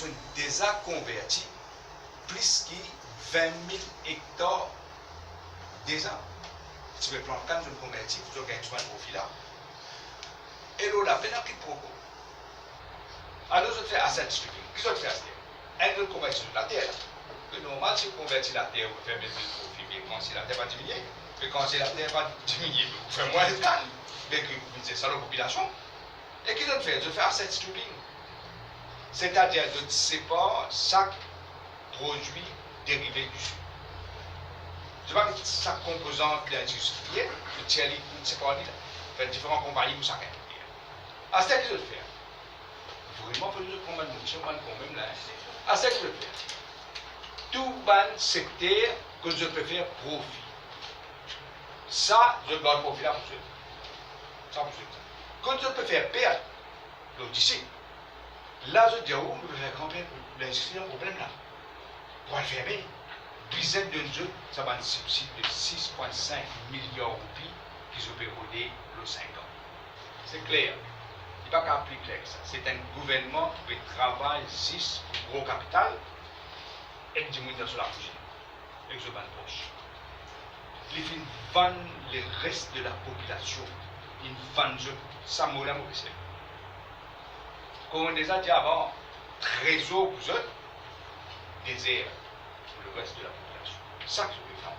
sont déjà convertis plus que 20 000 hectares déjà. Si vous prenez quand vous convertis, vous avez un profil là. Et là, la peine à qui propos. Alors, je fais asset stripping. Qu'est-ce que je fais? Elle veut convertir la terre. C'est normal si vous convertissez la terre, vous faites mettre le profit, mais quand la terre va diminuer, mais quand la terre va diminuer, vous faites moins de calme. Mais que vous dites ça à la population. Et qu'est-ce que je fais? Je fais asset stripping. C'est-à-dire, je sépare chaque produit dérivé du sucre. Je vais mettre chaque composante de l'industriel, le tiers liquide, c'est pas dit là. Faire différentes compagnies pour chacun. À ce que je le fais. Vraiment, il faut que je combats quand même là. À ce que je le fais. Tout ban secteur que je peux faire profit. Ça, je garde profit là pour ça. Ça pour ça. Quand je peux faire perdre, l'autre ici. Là, je dis, oh, je vais faire camper l'industrie, un problème là. Pour le fermer, dizaine de jeux, ça va un subside de 6,5 milliards de roupies qui se peut roder le 5 ans. C'est clair. Il n'y a pas qu'à plus clair que ça. C'est un gouvernement qui travaille 6 gros capital et qui diminue sur la prochaine. Et que je vends proche. Il vend le reste de la population. Il vend ça, moi, là, moi, c'est. Comme on déjà dit avant, trésor vous êtes, désert pour le reste de la population. C'est ça que je veux faire.